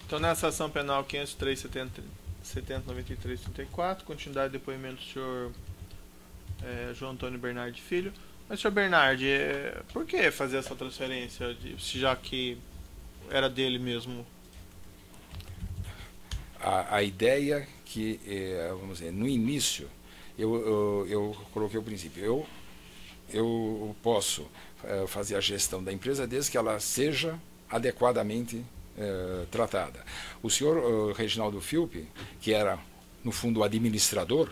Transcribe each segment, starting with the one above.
Então, nessa ação penal 503, 70, 93, 34, continuidade do depoimento do senhor João Antônio Bernardi Filho. Mas, senhor Bernardi, por que fazer essa transferência, já que era dele mesmo? A ideia que, vamos dizer, no início, eu coloquei o princípio. Eu posso fazer a gestão da empresa desde que ela seja adequadamente tratada. O senhor Reginaldo Filpe, que era, no fundo, o administrador,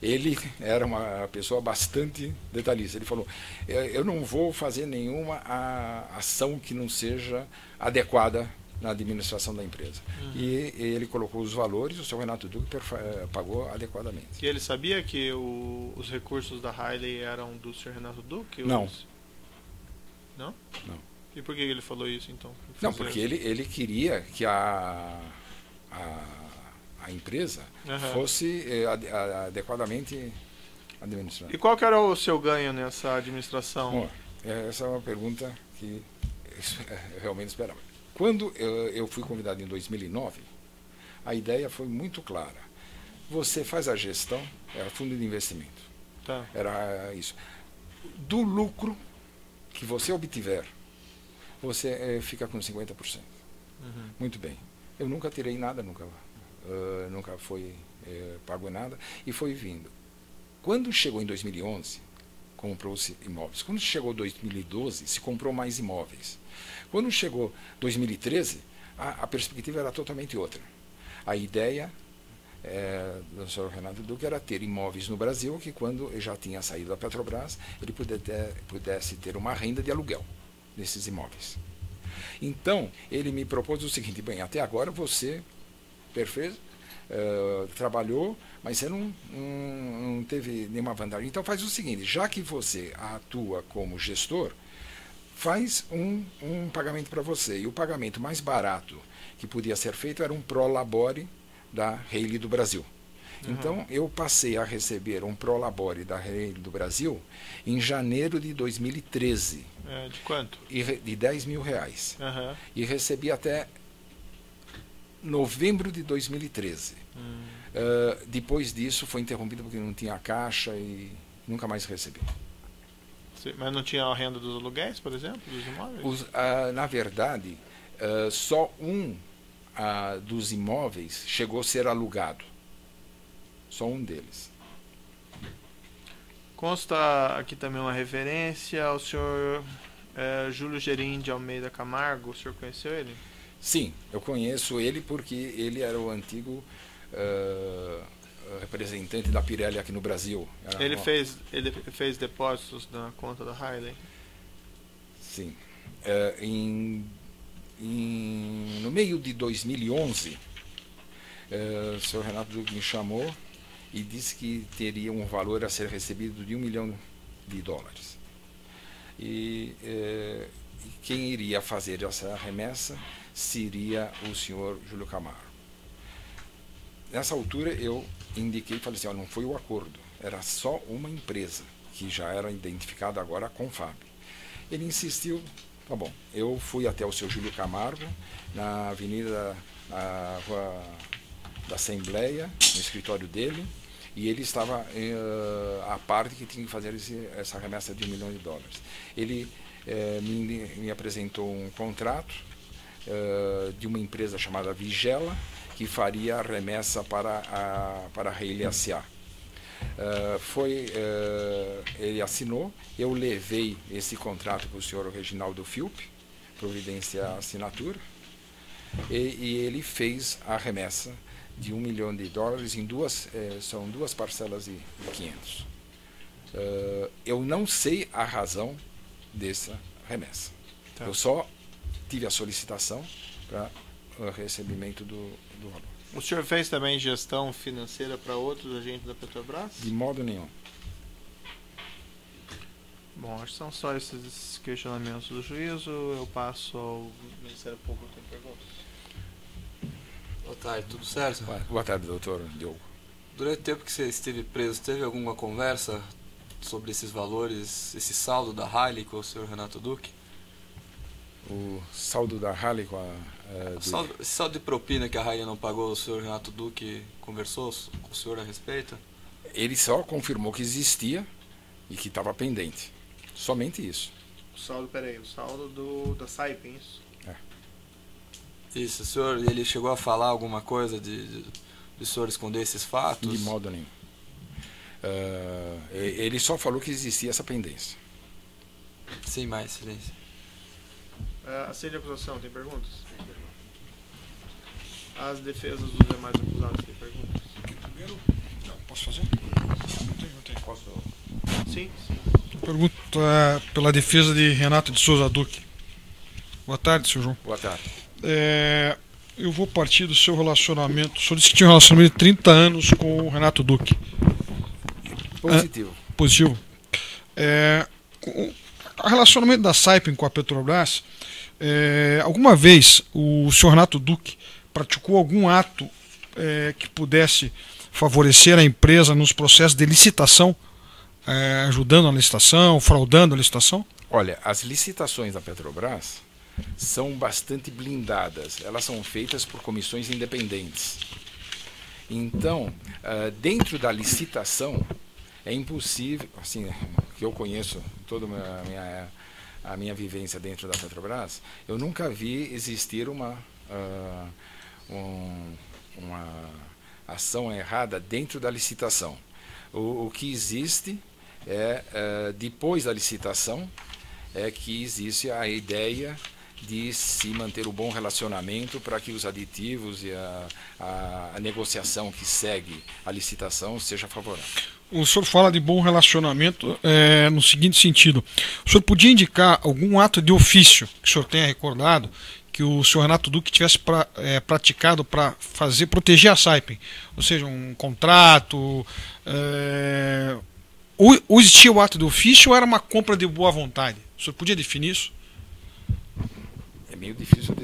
ele era uma pessoa bastante detalhista. Ele falou, eu não vou fazer nenhuma ação que não seja adequada na administração da empresa. Uhum. E ele colocou os valores, o senhor Renato Duque pagou adequadamente. E ele sabia que os recursos da Riley eram do senhor Renato Duque? Não. Não? Não. E por que ele falou isso, então? Não, porque ele queria que a empresa fosse adequadamente administrada. E qual que era o seu ganho nessa administração? Bom, essa é uma pergunta que eu realmente esperava. Quando eu fui convidado em 2009, a ideia foi muito clara. Você faz a gestão, era fundo de investimento. Tá. Era isso. Do lucro que você obtiver, você fica com 50%. Uhum. Muito bem. Eu nunca tirei nada, nunca foi pago nada, e foi vindo. Quando chegou em 2011, comprou-se imóveis. Quando chegou 2012, se comprou mais imóveis. Quando chegou 2013, a perspectiva era totalmente outra. A ideia do senhor Renato Duque era ter imóveis no Brasil que, quando ele já tinha saído da Petrobras, ele pudesse ter uma renda de aluguel desses imóveis. Então, ele me propôs o seguinte: bem, até agora você perfeito, trabalhou, mas você não teve nenhuma vantagem. Então faz o seguinte, já que você atua como gestor, faz um pagamento para você. E o pagamento mais barato que podia ser feito era um prolabore da Reile do Brasil. Uhum. Então eu passei a receber um prolabore da Reile do Brasil em janeiro de 2013. De quanto? De R$10 mil. Uhum. E recebi até novembro de 2013. Depois disso foi interrompido porque não tinha caixa e nunca mais recebi. Sim, mas não tinha a renda dos aluguéis, por exemplo, dos imóveis? Na verdade, só dos imóveis chegou a ser alugado. Só um deles. Consta aqui também uma referência ao senhor Júlio Gerim de Almeida Camargo. O senhor conheceu ele? Sim, eu conheço ele porque ele era o antigo representante da Pirelli aqui no Brasil. Ele fez depósitos na conta da Riley? Sim. No meio de 2011, o senhor Renato Duque me chamou e disse que teria um valor a ser recebido de $1 milhão. E quem iria fazer essa remessa seria o senhor Júlio Camargo. Nessa altura eu indiquei, falei assim, não foi o acordo, era só uma empresa, que já era identificada agora a Confab. Ele insistiu, tá bom, eu fui até o seu Júlio Camargo, na avenida, na Rua da Assembleia, no escritório dele, e ele estava a parte que tinha que fazer essa remessa de $1 milhão. Ele me apresentou um contrato de uma empresa chamada Vigela, que faria a remessa para a Reile S.A. Ele assinou, eu levei esse contrato para o senhor Reginaldo Filpe, providência a assinatura, e ele fez a remessa de $1 milhão em são duas parcelas de 500. Eu não sei a razão dessa remessa. Tá. Eu só tive a solicitação para o recebimento do valor. O senhor fez também gestão financeira para outros agentes da Petrobras? De modo nenhum. Bom, acho que são só esses questionamentos do juízo. Eu passo ao Ministério Público com perguntas. Boa tarde, tudo certo? Boa tarde, doutor Diogo. Durante o tempo que você esteve preso, teve alguma conversa sobre esses valores, esse saldo da Riley com o senhor Renato Duque? O saldo da Harley com a... Saldo de propina que a Harley não pagou, o senhor Renato Duque conversou com o senhor a respeito? Ele só confirmou que existia e que estava pendente. Somente isso. O saldo, peraí, o saldo da Saipem, isso? Isso, o senhor, ele chegou a falar alguma coisa de o senhor esconder esses fatos? De modo nenhum. Ele só falou que existia essa pendência. Sem mais, silêncio. Assim de acusação, tem perguntas? As defesas dos demais acusados têm perguntas? Primeiro, não, posso fazer? Não tenho. Posso? Sim. Pergunta pela defesa de Renato de Souza Duque. Boa tarde, senhor João. Boa tarde. Eu vou partir do seu relacionamento. O senhor disse que tinha um relacionamento de 30 anos com o Renato Duque. Positivo. Positivo. O relacionamento da Saipem com a Petrobras, alguma vez o senhor Renato Duque praticou algum ato que pudesse favorecer a empresa nos processos de licitação, ajudando a licitação, fraudando a licitação? Olha, as licitações da Petrobras são bastante blindadas. Elas são feitas por comissões independentes. Então, dentro da licitação, é impossível, assim, que eu conheço toda a minha vivência dentro da Petrobras, eu nunca vi existir uma ação errada dentro da licitação. O que existe depois da licitação, é que existe a ideia de se manter o bom relacionamento para que os aditivos e a negociação que segue a licitação seja favorável. O senhor fala de bom relacionamento no seguinte sentido: o senhor podia indicar algum ato de ofício que o senhor tenha recordado que o senhor Renato Duque tivesse praticado para proteger a Saipem? Ou seja, um contrato, ou existia o ato de ofício ou era uma compra de boa vontade? O senhor podia definir isso? É meio difícil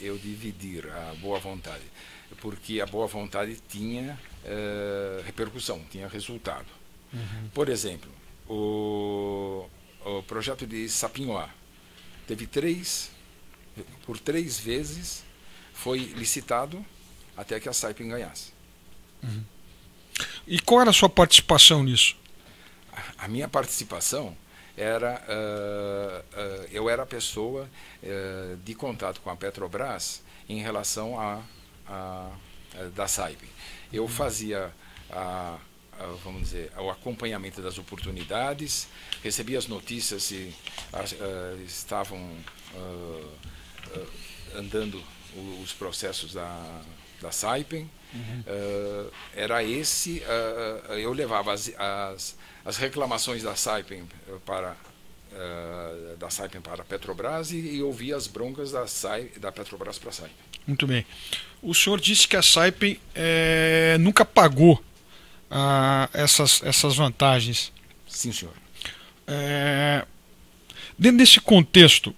eu dividir a boa vontade, porque a boa vontade tinha repercussão, tinha resultado. Uhum. Por exemplo, o projeto de Sapinhoá teve por três vezes foi licitado até que a Saipem ganhasse. Uhum. E qual era a sua participação nisso? A minha participação era, eu era a pessoa de contato com a Petrobras em relação da Saipem. Eu fazia vamos dizer, o acompanhamento das oportunidades, recebia as notícias se estavam andando os processos da Saipem. Uhum. Eu levava as reclamações da Saipem para a Petrobras e ouvia as broncas da Petrobras para a Saipem. Muito bem. O senhor disse que a Saipem nunca pagou essas vantagens. Sim, senhor. Dentro desse contexto,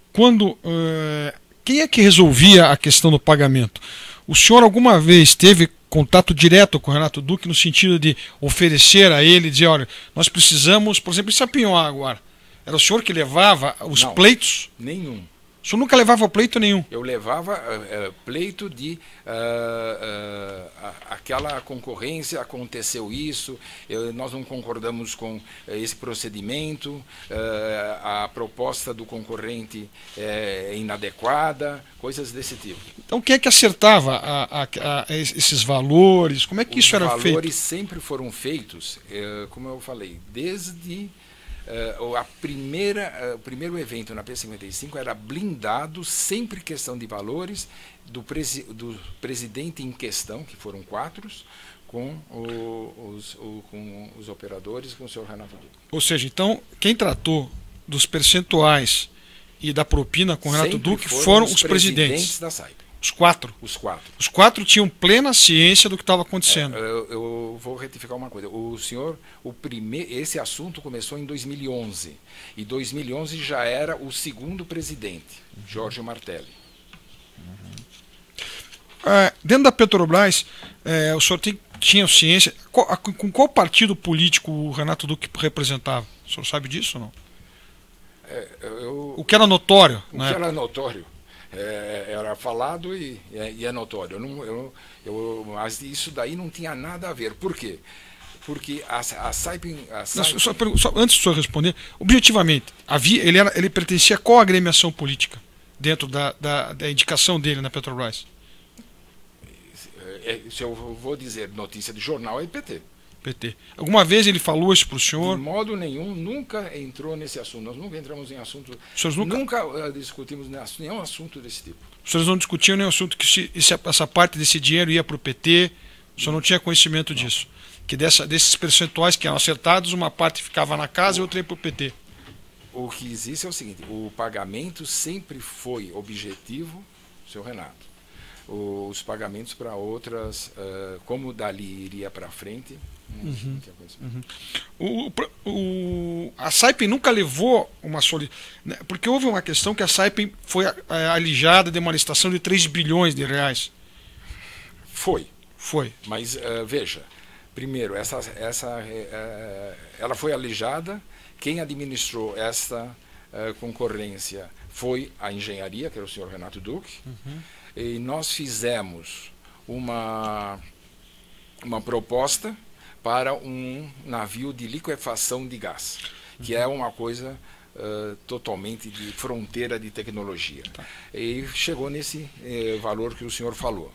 quem é que resolvia a questão do pagamento? O senhor alguma vez teve contato direto com o Renato Duque no sentido de oferecer a ele, dizer, olha, nós precisamos, por exemplo, em Sapinhoá agora. Era o senhor que levava os pleitos? Nenhum. O senhor nunca levava pleito nenhum? Eu levava pleito de aquela concorrência, aconteceu isso, nós não concordamos com esse procedimento, a proposta do concorrente é inadequada, coisas desse tipo. Então quem é que acertava esses valores? Como é que isso era feito? Os valores sempre foram feitos, como eu falei, desde... o primeiro evento na P55 era blindado, sempre questão de valores, do presidente em questão, que foram 4, com os operadores, com o senhor Renato Duque. Ou seja, então, quem tratou dos percentuais e da propina com o Renato Duque foram os presidentes da Saipem. Os 4? Os 4. Os 4 tinham plena ciência do que estava acontecendo. Eu vou retificar uma coisa. O senhor, esse assunto começou em 2011. E 2011 já era o segundo presidente, Jorge Martelli. Dentro da Petrobras, o senhor tinha ciência... Com qual partido político o Renato Duque representava? O senhor sabe disso ou não? O que era notório. O que era notório. Era falado e é notório. Mas isso daí não tinha nada a ver. Por quê? Porque a Saipem... Só antes de o senhor responder, objetivamente, ele pertencia a qual agremiação política dentro da indicação dele na Petrobras? Se eu vou dizer notícia de jornal, é PT. PT. Alguma vez ele falou isso para o senhor? De modo nenhum, nunca entrou nesse assunto. Nós nunca entramos em assunto. Nunca discutimos nenhum assunto desse tipo. Os senhores não discutiam nenhum assunto que essa parte desse dinheiro ia para o PT? O senhor não tinha conhecimento disso? Que desses percentuais que eram acertados, uma parte ficava na casa e outra ia para o PT? O que existe é o seguinte: o pagamento sempre foi objetivo, seu Renato. Os pagamentos para outras, como dali iria para frente. A Saipem nunca levou uma solicitação, porque houve uma questão que a Saipem foi alijada de uma licitação de 3 bilhões de reais. Foi. Mas veja, primeiro, ela foi alijada. Quem administrou essa concorrência foi a engenharia, que era o senhor Renato Duque. E nós fizemos uma proposta para um navio de liquefação de gás, que é uma coisa totalmente de fronteira de tecnologia. E chegou nesse valor que o senhor falou.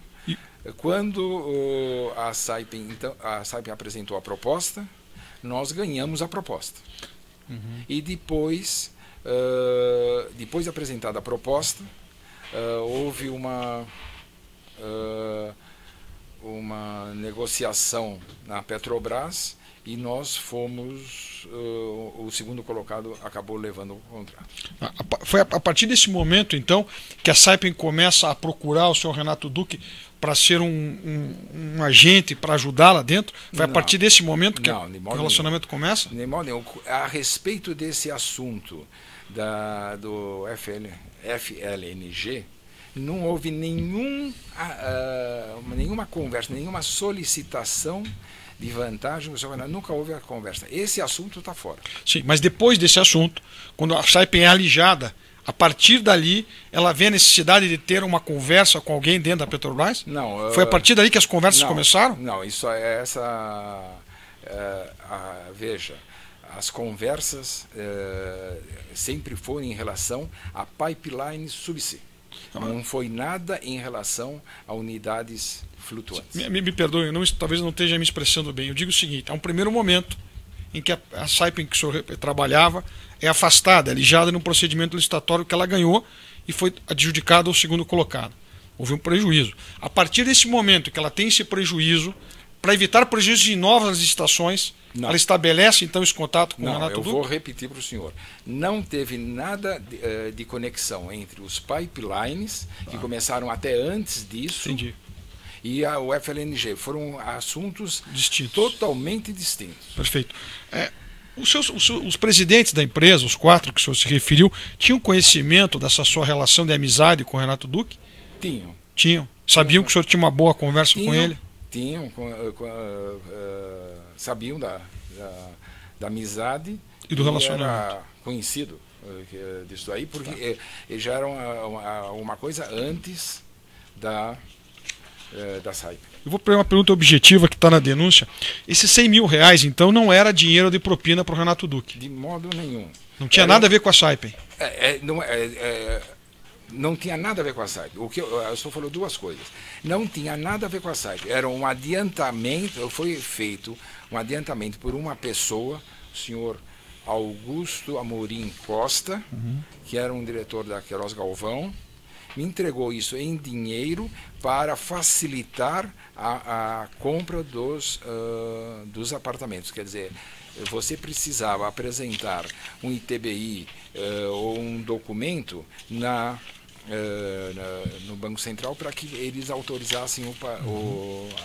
Quando a Saipem apresentou a proposta, nós ganhamos a proposta. E depois de apresentada a proposta, houve uma negociação na Petrobras e nós fomos, o segundo colocado acabou levando o contrato. Foi a partir desse momento, então, que a Saipem começa a procurar o senhor Renato Duque para ser um agente para ajudar lá dentro? Foi a partir desse momento que o relacionamento começa? A respeito desse assunto do FLNG, não houve nenhuma conversa, nenhuma solicitação de vantagem. Nunca houve a conversa. Esse assunto está fora. Sim, mas depois desse assunto, quando a Saipem é alijada, a partir dali, ela vê a necessidade de ter uma conversa com alguém dentro da Petrobras? Não. Foi a partir dali que as conversas começaram? Não, isso veja, as conversas sempre foram em relação a pipeline subsea. Não foi nada em relação a unidades flutuantes. Me perdoe, talvez eu não esteja me expressando bem. Eu digo o seguinte: há um primeiro momento em que a Saipem que o senhor trabalhava é afastada, alijada num procedimento licitatório que ela ganhou e foi adjudicada ao segundo colocado. Houve um prejuízo. A partir desse momento que ela tem esse prejuízo, para evitar prejuízos em novas licitações, ela estabelece então esse contato com o Renato Duque? Eu vou repetir para o senhor. Não teve nada de conexão entre os pipelines, que começaram até antes disso. Entendi. E o FLNG. Foram assuntos totalmente distintos. Perfeito. Os presidentes da empresa, os 4 que o senhor se referiu, tinham conhecimento dessa sua relação de amizade com o Renato Duque? Tinham. Sabiam que o senhor tinha uma boa conversa com ele? Tinham. Sabiam da amizade e do relacionamento. Era conhecido disso aí, porque já era uma coisa antes da Saipem. Eu vou pegar uma pergunta objetiva que está na denúncia. Esses 100 mil reais, então, não era dinheiro de propina para o Renato Duque? De modo nenhum. Não tinha nada a ver com a Saipem? Não tinha nada a ver com a Saipem. Eu só falou duas coisas. Não tinha nada a ver com a Saipem. Era um adiantamento, foi feito um adiantamento por uma pessoa, o senhor Augusto Amorim Costa, que era um diretor da Queiroz Galvão, me entregou isso em dinheiro para facilitar a compra dos apartamentos. Quer dizer, você precisava apresentar um ITBI ou um documento no Banco Central para que eles autorizassem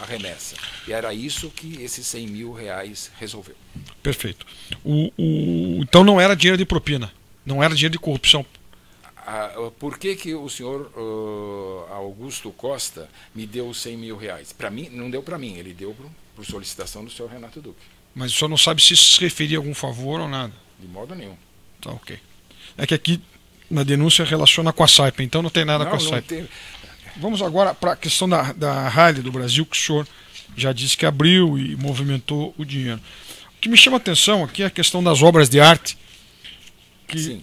a remessa. E era isso que esses 100 mil reais resolveu. Perfeito. Então não era dinheiro de propina, não era dinheiro de corrupção. Por que o senhor Augusto Costa me deu 100 mil reais? Para mim, não deu para mim, ele deu por solicitação do senhor Renato Duque. Mas o senhor não sabe se isso se referia a algum favor ou nada? De modo nenhum. Tá, ok. É que aqui na denúncia relaciona com a Saipem, então não tem nada com a Saipem. Vamos agora para a questão da Rally do Brasil, que o senhor já disse que abriu e movimentou o dinheiro. O que me chama a atenção aqui é a questão das obras de arte. Que,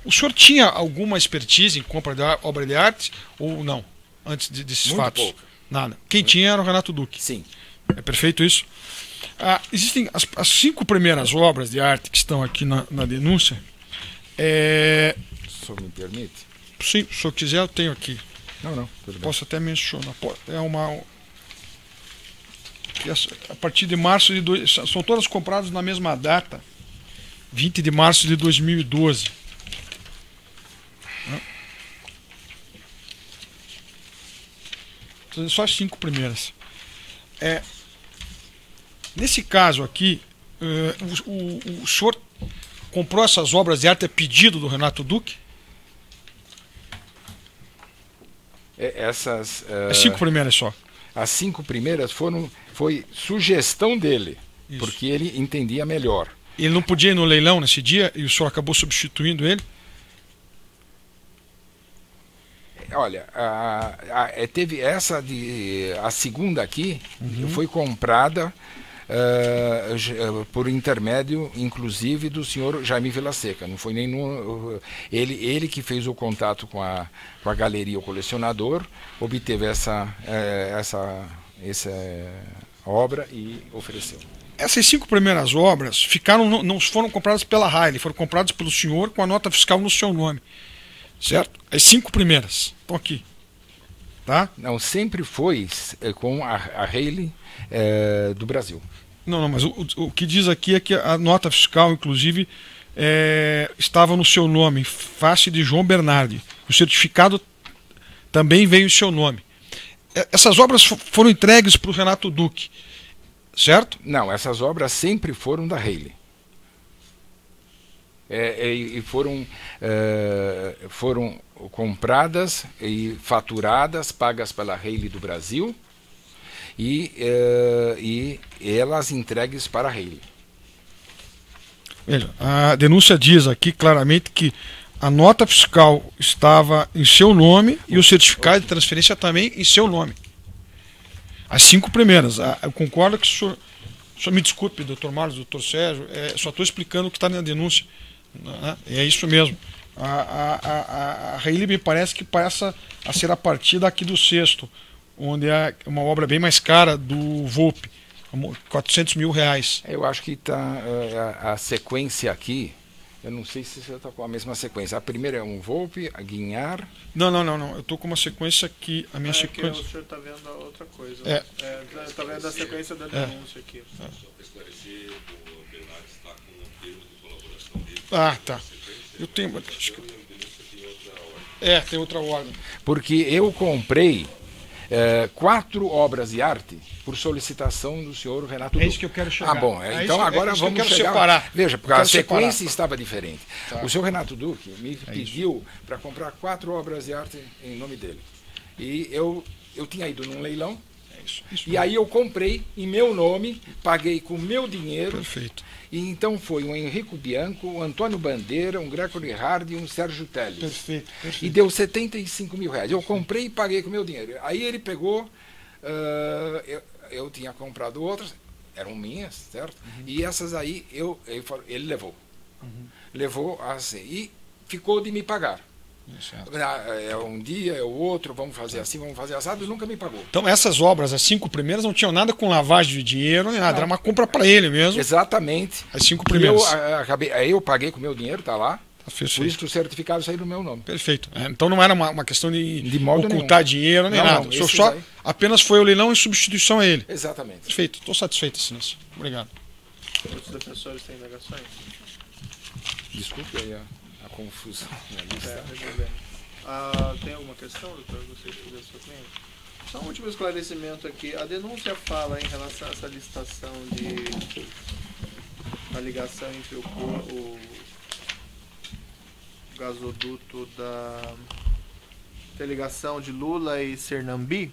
o senhor tinha alguma expertise em compra de obra de arte ou não? Antes desses muito fatos? Pouco. Nada. Quem tinha era o Renato Duque. Sim. É perfeito isso? Existem as 5 primeiras obras de arte que estão aqui na denúncia. O senhor me permite? Sim, se o senhor quiser, eu tenho aqui. Não, tudo bem. Posso até mencionar. A partir de março de são todas compradas na mesma data, 20 de março de 2012. Só as 5 primeiras. Nesse caso aqui, o senhor comprou essas obras de arte a pedido do Renato Duque? As 5 primeiras só. As 5 primeiras foi sugestão dele, isso. Porque ele entendia melhor. Ele não podia ir no leilão nesse dia e o senhor acabou substituindo ele? Olha, teve a segunda aqui, foi comprada por intermédio, inclusive, do senhor Jaime Vilaseca. Não foi nem ele que fez o contato com a galeria O Colecionador, obteve essa obra e ofereceu. Essas 5 primeiras obras não foram compradas pela Riley, foram compradas pelo senhor com a nota fiscal no seu nome. Certo? As 5 primeiras estão aqui. Tá? Não, sempre foi com a Riley do Brasil. Não, mas o que diz aqui é que a nota fiscal, inclusive, estava no seu nome, face de João Bernardi. O certificado também veio em seu nome. Essas obras foram entregues para o Renato Duque, certo? Não, essas obras sempre foram da Riley. E foram compradas e faturadas, pagas pela Riley do Brasil e elas entregues para a Riley. Veja, a denúncia diz aqui claramente que a nota fiscal estava em seu nome e o certificado de transferência também em seu nome. As 5 primeiras. Eu concordo que o senhor me desculpe, doutor Marlos, doutor Sérgio, só estou explicando o que está na denúncia. É isso mesmo. A Riley me parece que passa a ser a partir daqui do sexto, onde é uma obra bem mais cara do Volpe, R$400 mil. Eu acho que está a sequência aqui. Eu não sei se você está com a mesma sequência. A primeira é um Volpe, a Guinhar. Não. Eu estou com uma sequência aqui. A minha sequência. Que o senhor está vendo a outra coisa. Está vendo a sequência da denúncia aqui. Só para esclarecer, o Bernardo está com o termo de colaboração dele. Tá. Eu tenho. Tem outra ordem. Porque eu comprei 4 obras de arte por solicitação do senhor Renato Duque. É isso que eu quero chegar. Bom, então agora vamos chegar. Separar. Veja, porque a sequência estava diferente. Tá. O senhor Renato Duque me pediu para comprar 4 obras de arte em nome dele. E eu tinha ido num leilão. E aí eu comprei em meu nome, paguei com meu dinheiro. Perfeito. E então foi um Henrico Bianco, um Antônio Bandeira, um Gregory Hard e um Sérgio Teles. Perfeito. E deu R$75 mil. Eu comprei e paguei com meu dinheiro. Aí ele pegou, eu tinha comprado outras, eram minhas, certo? E essas aí ele levou. Levou assim, e ficou de me pagar. Um dia, é o outro, vamos fazer assim, vamos fazer assado, e nunca me pagou. Então essas obras, as 5 primeiras, não tinham nada com lavagem de dinheiro, nem nada, era uma compra para ele mesmo. Exatamente. As 5 primeiras. Aí eu paguei com o meu dinheiro, tá lá. Perfeito. Por isso que o certificado saiu no meu nome. Perfeito. Então não era uma questão de nenhum. ocultar dinheiro, nem nada. O senhor apenas foi o leilão em substituição a ele. Exatamente. Perfeito. Estou satisfeito, Excelência. Obrigado. Outros defensores têm indagações? Desculpe aí a confusão. Tem alguma questão, doutor? Gostaria de fazer a sua opinião? Só um último esclarecimento aqui. A denúncia fala em relação a essa licitação a ligação entre o gasoduto da interligação de Lula e Sernambi.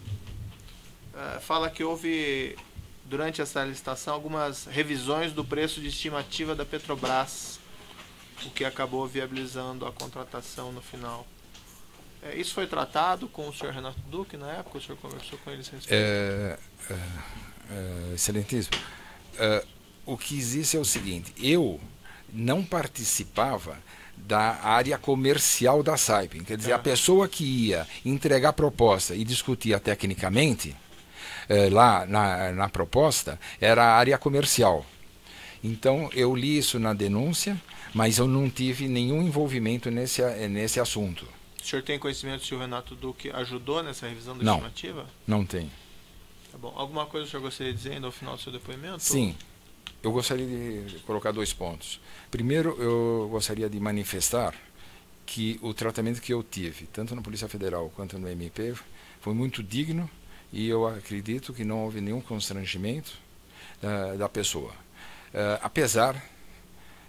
Fala que houve, durante essa licitação, algumas revisões do preço de estimativa da Petrobras. o que acabou viabilizando a contratação no final. Isso foi tratado com o senhor Renato Duque na época? O senhor conversou com ele sem excelentíssimo. O que existe é o seguinte: eu não participava da área comercial da Saipem. Quer dizer, a pessoa que ia entregar a proposta e discutia tecnicamente, lá na proposta, era a área comercial. Então, eu li isso na denúncia, mas eu não tive nenhum envolvimento nesse assunto. O senhor tem conhecimento se o Renato Duque ajudou nessa revisão da Não, estimativa? Não tenho. Tá bom. Alguma coisa o senhor gostaria de dizer ainda ao final do seu depoimento? Sim. Eu gostaria de colocar 2 pontos. Primeiro, eu gostaria de manifestar que o tratamento que eu tive, tanto na Polícia Federal quanto no MP, foi muito digno, e eu acredito que não houve nenhum constrangimento da pessoa. Apesar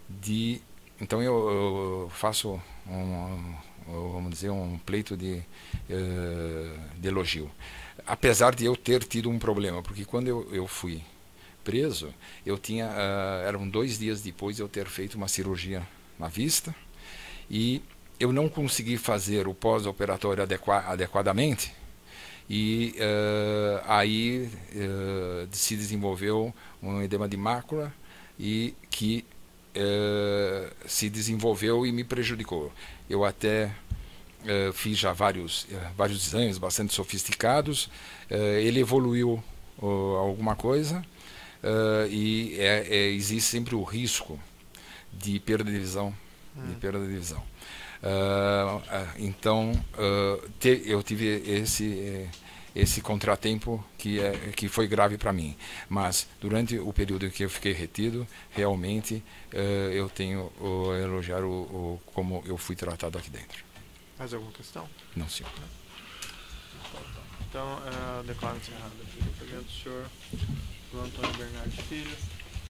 de... Então eu faço vamos dizer, um pleito de elogio. Apesar de eu ter tido um problema, porque quando eu fui preso, eram 2 dias depois de eu ter feito uma cirurgia na vista, e eu não consegui fazer o pós-operatório adequadamente, e aí se desenvolveu um edema de mácula, e que se desenvolveu e me prejudicou. Eu até fiz já vários exames bastante sofisticados, ele evoluiu alguma coisa, e existe sempre o risco de perda de visão. Então, eu tive esse contratempo que foi grave para mim. Mas, durante o período em que eu fiquei retido, realmente eu tenho a elogiar como eu fui tratado aqui dentro. Mais alguma questão? Não, senhor. Então, declaro encerrado aqui o depoimento do senhor João Antônio Bernardi Filho.